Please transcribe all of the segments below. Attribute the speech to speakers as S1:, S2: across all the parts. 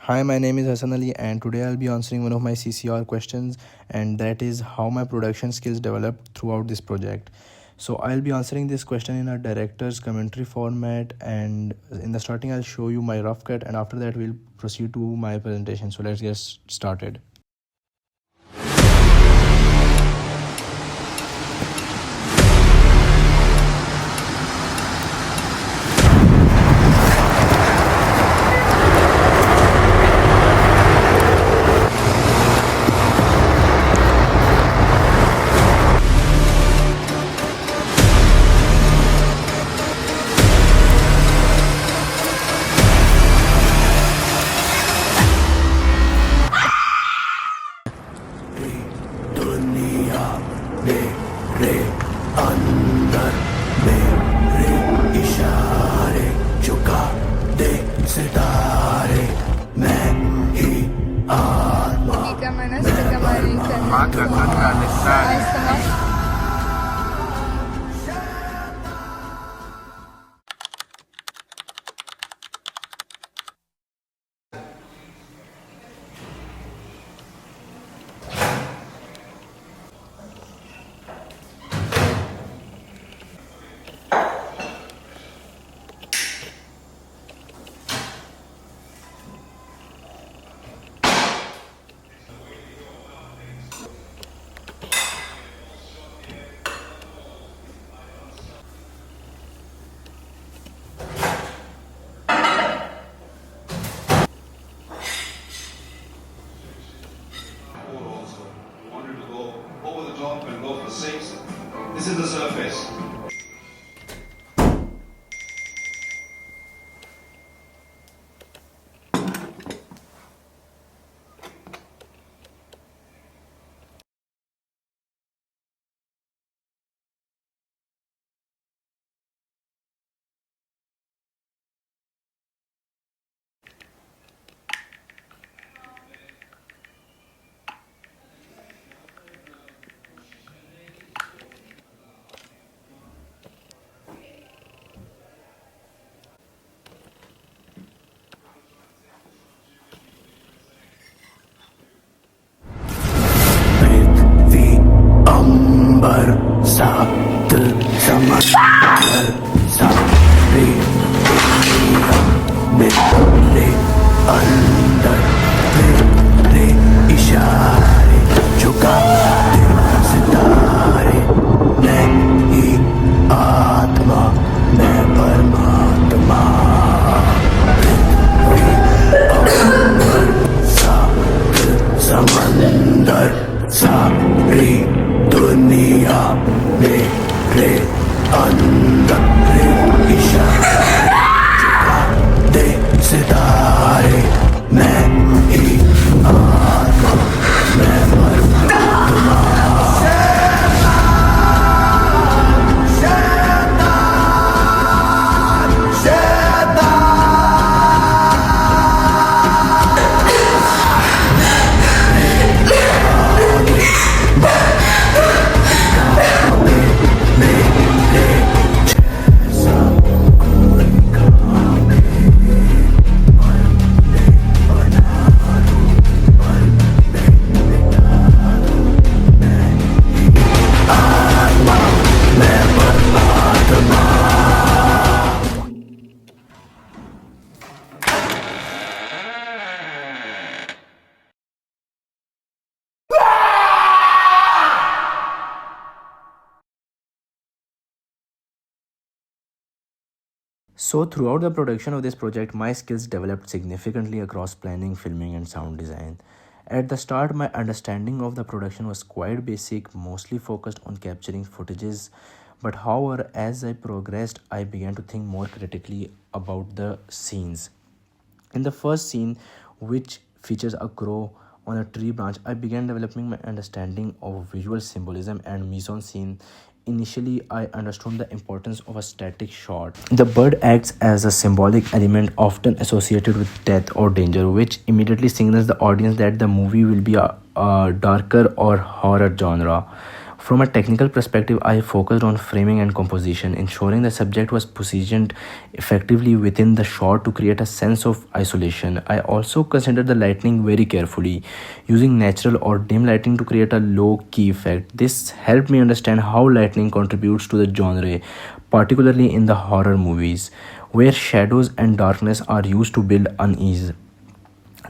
S1: Hi, my name is Hassan Ali, and today I'll be answering one of my CCR questions, and that is how my production skills developed throughout this project. So, I'll be answering this question in a director's commentary format, and in the starting, I'll show you my rough cut, and after that, we'll proceed to my presentation. So, let's get started.
S2: दुनिया मेरे अंदर मेरे इशारे झुका दे सितारे मैं ही आत्मा
S3: Jika mana kemarin
S4: Maka akan
S3: setengah
S5: also wanted to go over the top and go for six. This is the surface.
S2: पृथ्वी अंबर सात समंदर सारे दुनिया मेरे अंदर मेरे इशारे झुका दे सितारे मैं ही आत्मा मैं परमात्मा समंदर सारी दुनिया मेरे अंदर इशारे झुका दे सितारे मैं ही आत्मा मैं परमात्मा
S1: So, throughout the production of this project, my skills developed significantly across planning, filming, and sound design. At the start, my understanding of the production was quite basic, mostly focused on capturing footages. But however, as I progressed, I began to think more critically about the scenes. In the first scene, which features a crow on a tree branch, I began developing my understanding of visual symbolism and mise en scene. Initially, I understood the importance of a static shot. The bird acts as a symbolic element often associated with death or danger, which immediately signals the audience that the movie will be a darker or horror genre. From a technical perspective, I focused on framing and composition, ensuring the subject was positioned effectively within the shot to create a sense of isolation. I also considered the lighting very carefully, using natural or dim lighting to create a low key effect. This helped me understand how lighting contributes to the genre, particularly in the horror movies, where shadows and darkness are used to build unease.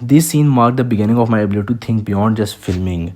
S1: This scene marked the beginning of my ability to think beyond just filming.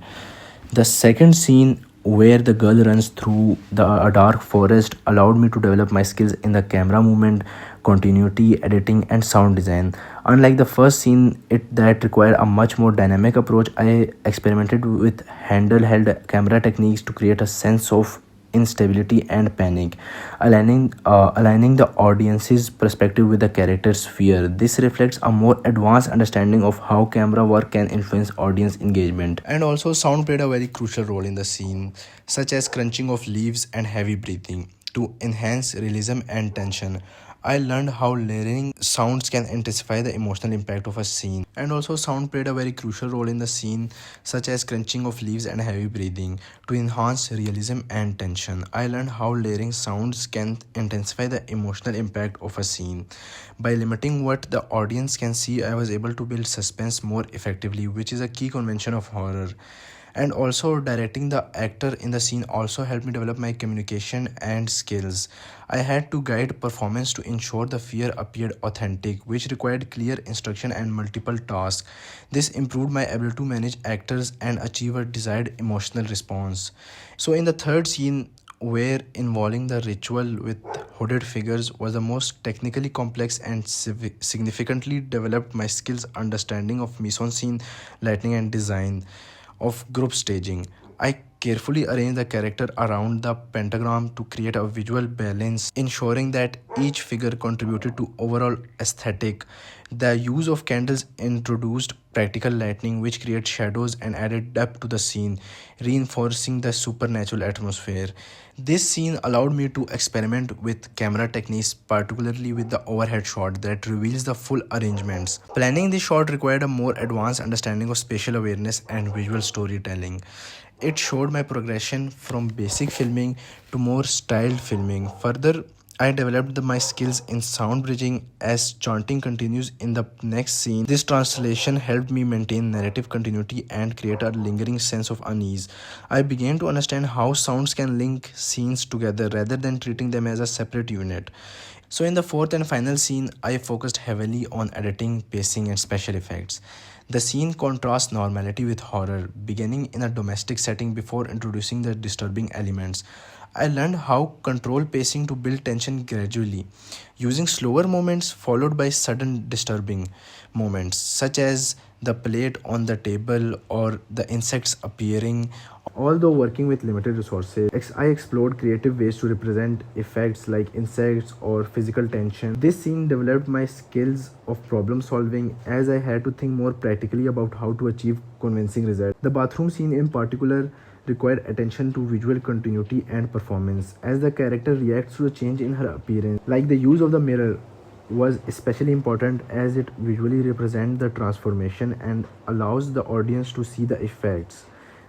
S1: The second scene, where the girl runs through a dark forest, allowed me to develop my skills in the camera movement, continuity, editing, and sound design. Unlike the first scene, that required a much more dynamic approach, I experimented with handheld camera techniques to create a sense of instability and panic, aligning the audience's perspective with the character's fear. This reflects a more advanced understanding of how camera work can influence audience engagement. And also, sound played a very crucial role in the scene, such as crunching of leaves and heavy breathing, to enhance realism and tension. I learned how layering sounds can intensify the emotional impact of a scene. And also, sound played a very crucial role in the scene, such as crunching of leaves and heavy breathing, to enhance realism and tension. I learned how layering sounds can intensify the emotional impact of a scene. By limiting what the audience can see, I was able to build suspense more effectively, which is a key convention of horror. And also, directing the actor in the scene also helped me develop my communication and skills. I had to guide performance to ensure the fear appeared authentic, which required clear instruction and multiple tasks. This improved my ability to manage actors and achieve a desired emotional response. So in the third scene, where involving the ritual with hooded figures, was the most technically complex and significantly developed my skills understanding of mise-en-scene, lighting, and design of group staging. I carefully arranged the character around the pentagram to create a visual balance, ensuring that each figure contributed to overall aesthetic. The use of candles introduced practical lighting, which created shadows and added depth to the scene, reinforcing the supernatural atmosphere. This scene allowed me to experiment with camera techniques, particularly with the overhead shot that reveals the full arrangements. Planning this shot required a more advanced understanding of spatial awareness and visual storytelling. It showed my progression from basic filming to more styled filming. Further, I developed my skills in sound bridging as chanting continues in the next scene. This translation helped me maintain narrative continuity and create a lingering sense of unease. I began to understand how sounds can link scenes together rather than treating them as a separate unit. So, in the fourth and final scene, I focused heavily on editing, pacing, and special effects. The scene contrasts normality with horror, beginning in a domestic setting before introducing the disturbing elements. I learned how control pacing to build tension gradually, using slower moments followed by sudden disturbing moments, such as the plate on the table or the insects appearing. Although working with limited resources, I explored creative ways to represent effects like insects or physical tension. This scene developed my skills of problem solving, as I had to think more practically about how to achieve convincing results. The bathroom scene in particular required attention to visual continuity and performance, as the character reacts to a change in her appearance. Like the use of the mirror was especially important, as it visually represents the transformation and allows the audience to see the effects.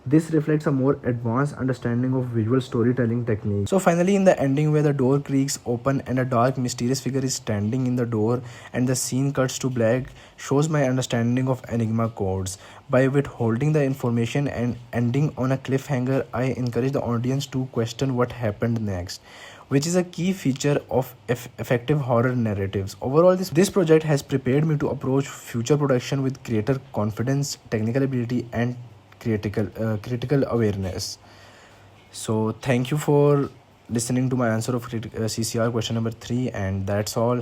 S1: This reflects a more advanced understanding of visual storytelling techniques. So finally, in the ending, where the door creaks open and a dark, mysterious figure is standing in the door and the scene cuts to black, shows my understanding of Enigma codes. By withholding the information and ending on a cliffhanger, I encourage the audience to question what happened next, which is a key feature of effective horror narratives. Overall, this project has prepared me to approach future production with greater confidence, technical ability, and critical awareness. So thank you for listening to my answer of CCR question number 3, and that's all.